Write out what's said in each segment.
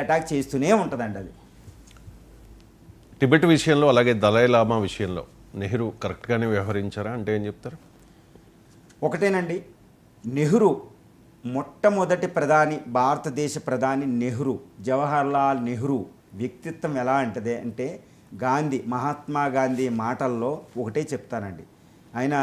Attack చేస్తూనే ఉంటుందండి. అది టిబెట్ విషయంలో అలాగే దలైలామా విషయంలో నెహ్రూ కరెక్ట్గానే వ్యవహరించారా అంటే ఏం చెప్తారు? ఒకటేనండి, నెహ్రూ మొట్టమొదటి ప్రధాని, భారతదేశ ప్రధాని నెహ్రూ, జవహర్లాల్ నెహ్రూ వ్యక్తిత్వం ఎలా అంటే గాంధీ, మహాత్మా గాంధీ మాటల్లో ఒకటే చెప్తానండి. ఆయన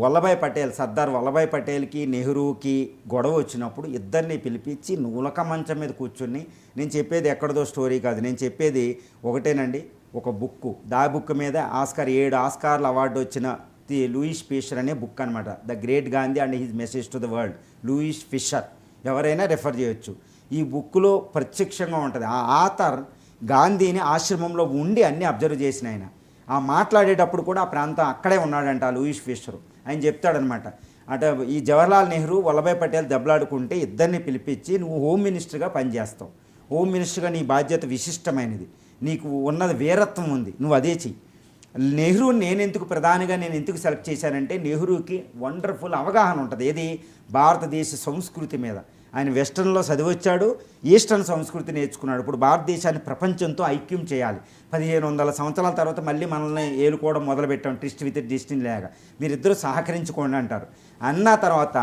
వల్లభాయ్ పటేల్, సర్దార్ వల్లభాయ్ పటేల్కి నెహ్రూకి గొడవ వచ్చినప్పుడు ఇద్దరిని పిలిపించి నులక మంచం మీద కూర్చుని, నేను చెప్పేది ఎక్కడదో స్టోరీ కాదు, నేను చెప్పేది ఒకటేనండి, ఒక బుక్, దా బుక్ మీద 7 ఆస్కార్ల అవార్డు వచ్చిన ది లూయిస్ ఫిషర్ అనే బుక్ అనమాట. The great Gandhi and his message to the world, Louis Fischer, ఎవరైనా రెఫర్ చేయొచ్చు. ఈ బుక్లో ప్రత్యక్షంగా ఉంటుంది. ఆ ఆథర్ గాంధీని ఆశ్రమంలో ఉండి అన్నీ అబ్జర్వ్ చేసిన ఆయన. ఆ మాట్లాడేటప్పుడు కూడా ఆ ప్రాంతం అక్కడే ఉన్నాడంట ఆ లూయిస్ ఫిషర్. ఆయన చెప్తాడనమాట, అంటే ఈ జవహర్లాల్ నెహ్రూ వల్లభాయ్ పటేల్ దెబ్బలాడుకుంటే ఇద్దరిని పిలిపించి, నువ్వు హోమ్ మినిస్టర్గా పనిచేస్తావు, హోమ్ మినిస్టర్గా నీ బాధ్యత విశిష్టమైనది, నీకు ఉన్నది వీరత్వం ఉంది, నువ్వు అదే చెయ్యి. నెహ్రూని నేను ఎందుకు సెలెక్ట్ చేశానంటే, నెహ్రూకి వండర్ఫుల్ అవగాహన ఉంటుంది ఏది, భారతదేశ సంస్కృతి మీద. ఆయన వెస్టర్న్లో చదివొచ్చాడు, ఈస్టర్న్ సంస్కృతి నేర్చుకున్నాడు. ఇప్పుడు భారతదేశాన్ని ప్రపంచంతో ఐక్యం చేయాలి. 1500 సంవత్సరాల తర్వాత మళ్ళీ మనల్ని ఏలుకోవడం మొదలుపెట్టాం, ట్విస్ట్ విత్ డెస్టినీ లాగా, మీరిద్దరూ సహకరించుకోండి అంటారు. అన్న తర్వాత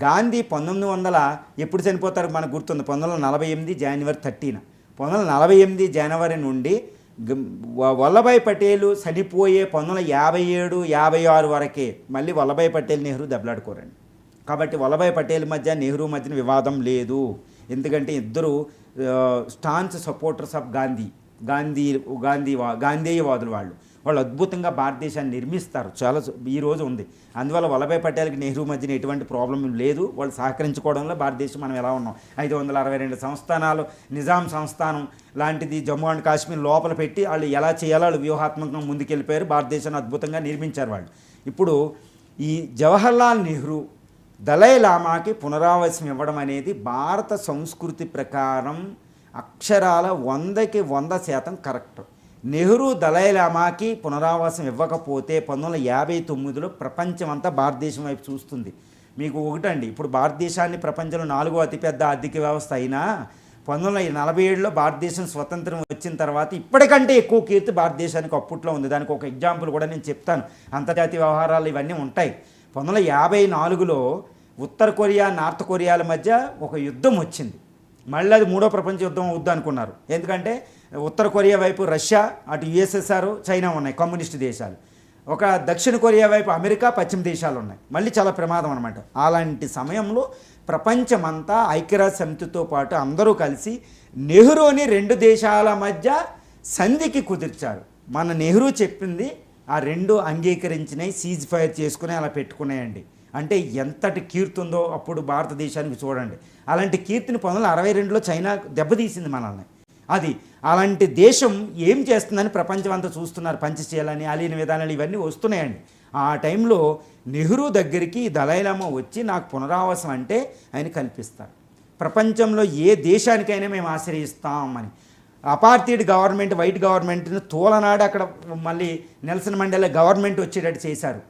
గాంధీ 1900 ఎప్పుడు చనిపోతారు మనకు గుర్తుంది, 1948 జనవరి 13. 1948 జనవరి నుండి వల్లభాయ్ పటేల్ చనిపోయే 1957, 56 వరకే మళ్ళీ వల్లభాయ్ పటేల్ నెహ్రూ దెబ్బలాడుకోరండి. కాబట్టి వల్లభాయ్ పటేల్ మధ్య నెహ్రూ మధ్యన వివాదం లేదు. ఎందుకంటే ఇద్దరు స్టాన్స్ సపోర్టర్స్ ఆఫ్ గాంధేయవాదులు. వాళ్ళు అద్భుతంగా భారతదేశాన్ని నిర్మిస్తారు, చాలా ఈరోజు ఉంది. అందువల్ల వల్లభాయ్ పటేల్కి నెహ్రూ మధ్యన ఎటువంటి ప్రాబ్లం లేదు. వాళ్ళు సహకరించుకోవడంలో భారతదేశం మనం ఎలా ఉన్నాం. 562 సంస్థానాలు, నిజాం సంస్థానం లాంటిది జమ్మూ అండ్ కాశ్మీర్ లోపల పెట్టి వాళ్ళు ఎలా చేయాలో వాళ్ళు వ్యూహాత్మకంగా ముందుకెళ్ళిపోయారు, భారతదేశాన్ని అద్భుతంగా నిర్మించారు వాళ్ళు. ఇప్పుడు ఈ జవహర్లాల్ నెహ్రూ దలైలామాకి పునరావాసం ఇవ్వడం అనేది భారత సంస్కృతి ప్రకారం అక్షరాల 100కి 100% కరెక్ట్. నెహ్రూ దలైలామాకి పునరావాసం ఇవ్వకపోతే 1959లో ప్రపంచం అంతా భారతదేశం వైపు చూస్తుంది. మీకు ఒకటండి, ఇప్పుడు భారతదేశాన్ని ప్రపంచంలో 4వ అతిపెద్ద ఆర్థిక వ్యవస్థ అయినా 1947లో భారతదేశం స్వతంత్రం వచ్చిన తర్వాత ఇప్పటికంటే ఎక్కువ కీర్తి భారతదేశానికి అప్పట్లో ఉంది. దానికి ఒక ఎగ్జాంపుల్ కూడా నేను చెప్తాను, అంతర్జాతీయ వ్యవహారాలు ఇవన్నీ ఉంటాయి. 1954లో ఉత్తర కొరియా, నార్త్ కొరియాల మధ్య ఒక యుద్ధం వచ్చింది. మళ్ళీ అది 3వ ప్రపంచ యుద్ధం అవుద్ది అనుకున్నారు. ఎందుకంటే ఉత్తర కొరియా వైపు రష్యా, అటు యుఎస్ఎస్ఆర్, చైనా ఉన్నాయి, కమ్యూనిస్ట్ దేశాలు. ఒక దక్షిణ కొరియా వైపు అమెరికా, పశ్చిమ దేశాలు ఉన్నాయి. మళ్ళీ చాలా ప్రమాదం అనమాట. అలాంటి సమయంలో ప్రపంచమంతా ఐక్యరాజ్య సమితితో పాటు అందరూ కలిసి నెహ్రూని 2 దేశాల మధ్య సంధికి కుదిర్చారు. మన నెహ్రూ చెప్పింది ఆ 2 అంగీకరించినాయి, సీజ్ ఫైర్ చేసుకుని అలా పెట్టుకున్నాయండి. అంటే ఎంతటి కీర్తి ఉందో అప్పుడు భారతదేశానికి చూడండి. అలాంటి కీర్తిని 1962లో చైనా దెబ్బతీసింది మనల్ని. అది అలాంటి దేశం ఏం చేస్తుందని ప్రపంచం అంతా చూస్తున్నారు. పంచశీలని, అలీన విధానాలు ఇవన్నీ వస్తున్నాయండి. ఆ టైంలో నెహ్రూ దగ్గరికి దలైలామా వచ్చి నాకు పునరావాసం అంటే ఆయన కల్పిస్తారు. ప్రపంచంలో ఏ దేశానికైనా మేము ఆశ్రయిస్తామని. అపార్థిడ్ గవర్నమెంట్, వైట్ గవర్నమెంట్ని తోలనాడు అక్కడ మళ్ళీ నెల్సన్ మండేలా గవర్నమెంట్ వచ్చేటట్టు చేశారు.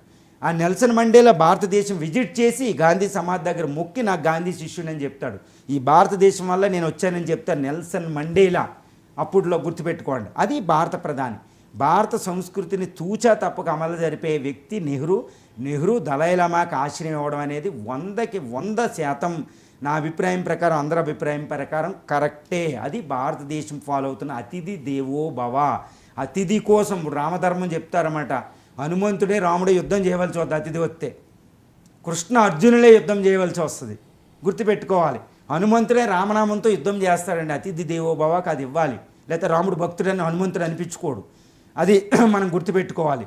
ఆ నెల్సన్ మండేలా భారతదేశం విజిట్ చేసి గాంధీ సమాధి దగ్గర మొక్కి నాకు గాంధీ శిష్యుడని చెప్తాడు. ఈ భారతదేశం వల్ల నేను వచ్చానని చెప్తాను నెల్సన్ మండేలా. అప్పుడులో గుర్తుపెట్టుకోండి, అది భారత ప్రధాని. భారత సంస్కృతిని తూచా తప్పక అమలు జరిపే వ్యక్తి నెహ్రూ దలైలామాకి ఆశ్రయం ఇవ్వడం అనేది 100కి 100% నా అభిప్రాయం ప్రకారం, అందరి అభిప్రాయం ప్రకారం కరెక్టే. అది భారతదేశం ఫాలో అవుతున్న అతిథి దేవో భవ. అతిథి కోసం రామధర్మం చెప్తారన్నమాట. హనుమంతుడే రాముడే యుద్ధం చేయవలసి వస్తుంది అతిథి వస్తే, కృష్ణ అర్జునులే యుద్ధం చేయవలసి వస్తుంది. గుర్తుపెట్టుకోవాలి, హనుమంతుడే రామనామంతో యుద్ధం చేస్తాడండి. అతిథి దేవో భవకి అది ఇవ్వాలి, లేకపోతే రాముడు భక్తుడని హనుమంతుడు అనిపించుకోడు. అది మనం గుర్తుపెట్టుకోవాలి.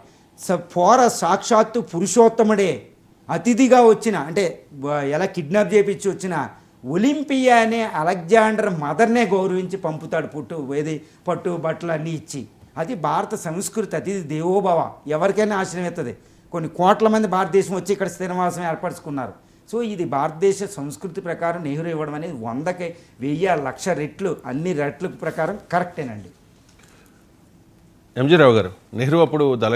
సాక్షాత్తు పురుషోత్తముడే అతిథిగా వచ్చిన, అంటే ఎలా కిడ్నాప్ చేయించి వచ్చిన ఒలింపియా అనే అలెగ్జాండర్ మదర్నే గౌరవించి పంపుతాడు, పట్టు బట్టలు అన్నీ ఇచ్చి. అది భారత సంస్కృతి, అతిథి దేవోభవ. ఎవరికైనా ఆశ్రయం ఎత్తది. కొన్ని కోట్ల మంది భారతదేశం వచ్చి ఇక్కడ స్థిరవాసం ఏర్పరచుకున్నారు. సో ఇది భారతదేశ సంస్కృతి ప్రకారం నెహ్రూ ఇవ్వడం అనేది 100కి 1000, 1,00,000 రెట్లు, అన్ని రెట్ల ప్రకారం కరెక్టేనండి. ఎంజీ రావు గారు, నెహ్రూ అప్పుడు దళ